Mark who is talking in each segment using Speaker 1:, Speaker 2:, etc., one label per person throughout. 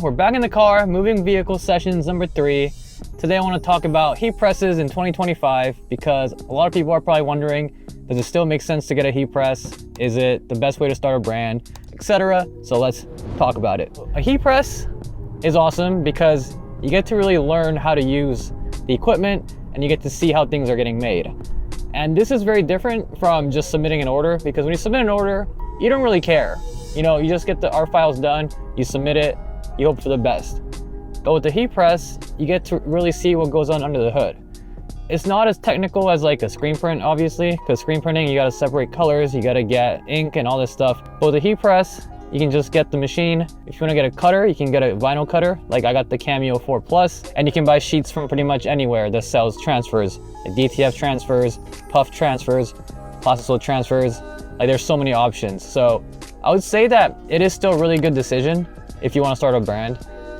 Speaker 1: We're back in the car, moving vehicle sessions number 3. Today I want to talk about heat presses in 2025 because a lot of people are probably wondering, does it still make sense to get a heat press? Is it the best way to start a brand, etc.? So let's talk about it. A heat press is awesome because you get to really learn how to use the equipment and you get to see how things are getting made. And this is very different from just submitting an order, because when you submit an order, you don't really care. You know, you just get the art files done, you submit it, you hope for the best. But with the heat press, you get to really see what goes on under the hood. It's not as technical as like a screen print, obviously, because screen printing, you gotta separate colors, you gotta get ink and all this stuff. But with the heat press, you can just get the machine. If you wanna get a cutter, you can get a vinyl cutter. Like I got the Cameo 4 Plus, and you can buy sheets from pretty much anywhere that sells transfers. Like DTF transfers, puff transfers, plastic transfers. Like there's so many options. So I would say that it is still a really good decision if you want to start a brand,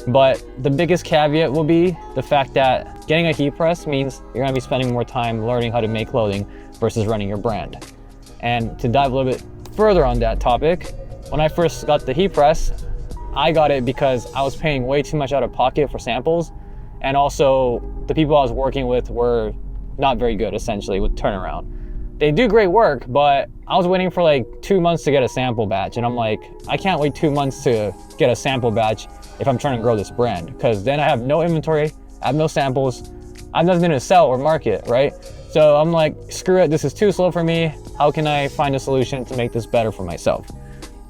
Speaker 1: but the biggest caveat will be the fact that getting a heat press means you're going to be spending more time learning how to make clothing versus running your brand. And to dive a little bit further on that topic, when I first got the heat press, I got it because I was paying way too much out of pocket for samples, and also the people I was working with were not very good, essentially, with turnaround. They do great work, but I was waiting for like 2 months to get a sample batch, and I'm like, I can't wait 2 months to get a sample batch if I'm trying to grow this brand, because then I have no inventory, I have no samples, I have nothing to sell or market, right? So I'm like, screw it, this is too slow for me. How can I find a solution to make this better for myself?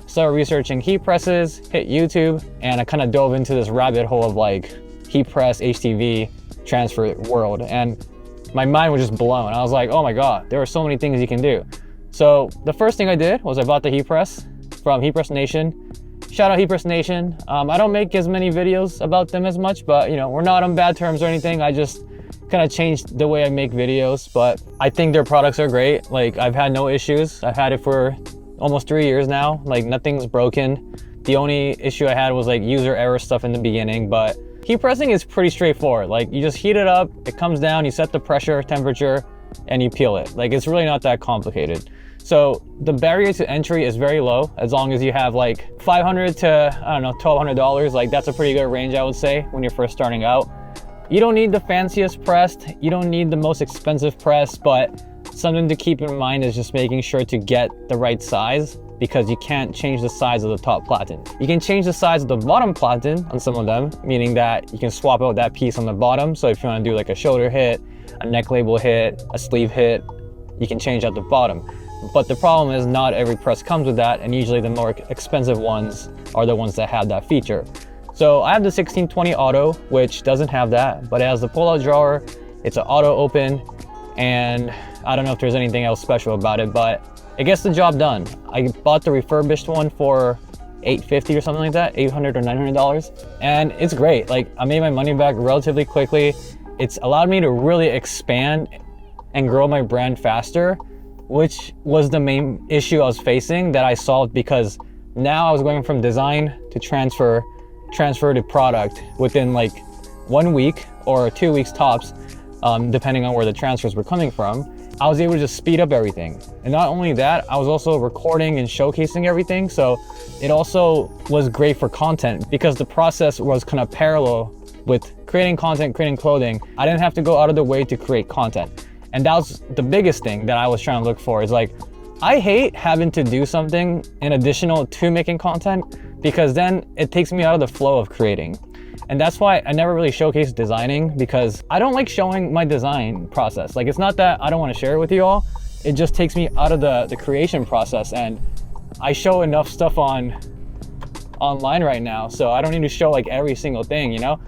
Speaker 1: Started researching heat presses, hit YouTube, and I kind of dove into this rabbit hole of like heat press, HTV, transfer world, and my mind was just blown. I was like, oh my God, there are so many things you can do. So the first thing I did was I bought the heat press from Heat Press Nation. Shout out Heat Press Nation. I don't make as many videos about them as much, but you know, we're not on bad terms or anything. I just kind of changed the way I make videos, but I think their products are great. Like I've had no issues. I've had it for almost 3 years now. Like nothing's broken. The only issue I had was like user error stuff in the beginning, but heat pressing is pretty straightforward. Like you just heat it up, it comes down, you set the pressure, temperature, and you peel it. Like it's really not that complicated. So the barrier to entry is very low, as long as you have like $500 to, I don't know, $1,200. Like that's a pretty good range, I would say, when you're first starting out. You don't need the fanciest press, you don't need the most expensive press, but something to keep in mind is just making sure to get the right size, because you can't change the size of the top platen. You can change the size of the bottom platen on some of them, meaning that you can swap out that piece on the bottom. So if you want to do like a shoulder hit, a neck label hit, a sleeve hit, you can change out the bottom. But the problem is not every press comes with that, and usually the more expensive ones are the ones that have that feature. So I have the 1620 Auto, which doesn't have that, but it has the pull-out drawer, it's an auto open, and I don't know if there's anything else special about it, but it gets the job done. I bought the refurbished one for $850 or something like that, $800 or $900, and it's great. Like I made my money back relatively quickly. It's allowed me to really expand and grow my brand faster, which was the main issue I was facing that I solved, because now I was going from design to transfer to product within like 1 week or 2 weeks tops, depending on where the transfers were coming from. I was able to just speed up everything. And not only that, I was also recording and showcasing everything. So it also was great for content, because the process was kind of parallel with creating content, creating clothing. I didn't have to go out of the way to create content. And that was the biggest thing that I was trying to look for, is like, I hate having to do something in additional to making content, because then it takes me out of the flow of creating. And that's why I never really showcase designing, because I don't like showing my design process. Like it's not that I don't want to share it with you all, it just takes me out of the creation process, and I show enough stuff online right now, so I don't need to show like every single thing, you know?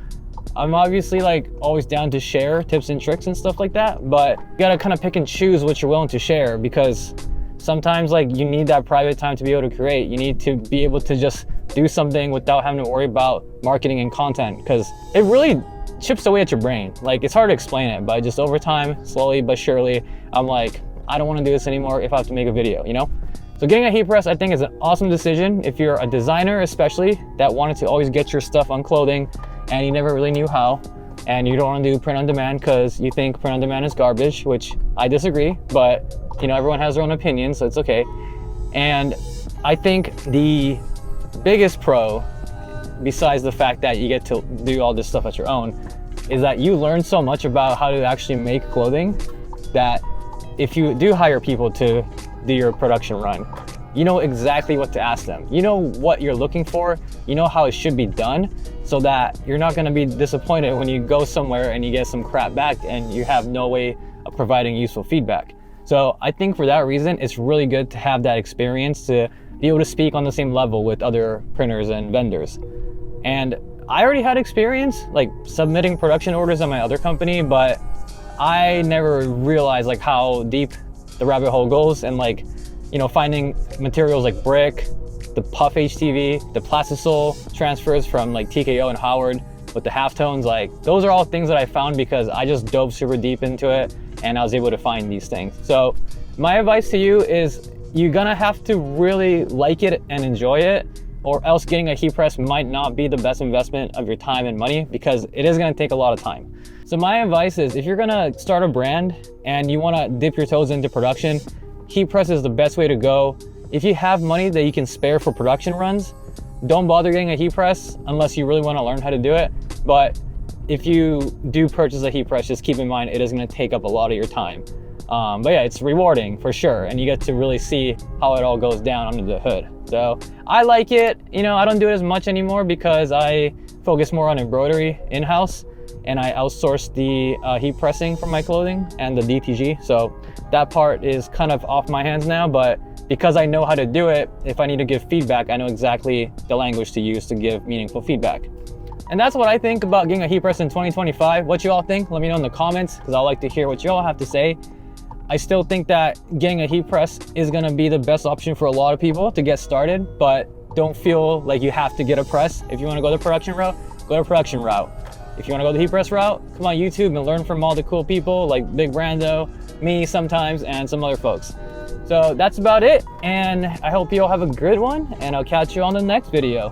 Speaker 1: I'm obviously like always down to share tips and tricks and stuff like that, but you gotta kind of pick and choose what you're willing to share, because sometimes like you need that private time to be able to create. You need to be able to just do something without having to worry about marketing and content, because it really chips away at your brain. Like it's hard to explain it, but just over time, slowly but surely, I'm like, I don't want to do this anymore if I have to make a video, you know? So getting a heat press, I think, is an awesome decision if you're a designer, especially, that wanted to always get your stuff on clothing and you never really knew how, and you don't want to do print on demand because you think print on demand is garbage, which I disagree, but you know, everyone has their own opinion, so it's okay. And I think the biggest pro besides the fact that you get to do all this stuff at your own, is that you learn so much about how to actually make clothing that if you do hire people to do your production run, you know exactly what to ask them. You know what you're looking for, you know how it should be done, so that you're not gonna be disappointed when you go somewhere and you get some crap back and you have no way of providing useful feedback. So I think for that reason, it's really good to have that experience to be able to speak on the same level with other printers and vendors. And I already had experience like submitting production orders at my other company, but I never realized like how deep the rabbit hole goes, and like, you know, finding materials like brick, the puff HTV, the plastisol transfers from like TKO and Howard with the halftones, like those are all things that I found because I just dove super deep into it and I was able to find these things. So my advice to you is you're gonna have to really like it and enjoy it, or else getting a heat press might not be the best investment of your time and money, because it is gonna take a lot of time. So my advice is, if you're gonna start a brand and you wanna dip your toes into production, heat press is the best way to go. If you have money that you can spare for production runs, don't bother getting a heat press unless you really wanna learn how to do it. But if you do purchase a heat press, just keep in mind it is gonna take up a lot of your time. But yeah, it's rewarding for sure, and you get to really see how it all goes down under the hood. So I like it. You know, I don't do it as much anymore because I focus more on embroidery in-house, and I outsource the heat pressing for my clothing and the DTG. So that part is kind of off my hands now, but because I know how to do it, if I need to give feedback, I know exactly the language to use to give meaningful feedback. And that's what I think about getting a heat press in 2025. What you all think, let me know in the comments, because I like to hear what you all have to say. I still think that getting a heat press is gonna be the best option for a lot of people to get started, but don't feel like you have to get a press. If you wanna go the production route, go the production route. If you wanna go the heat press route, come on YouTube and learn from all the cool people like Big Brando, me sometimes, and some other folks. So that's about it, and I hope you all have a good one, and I'll catch you on the next video.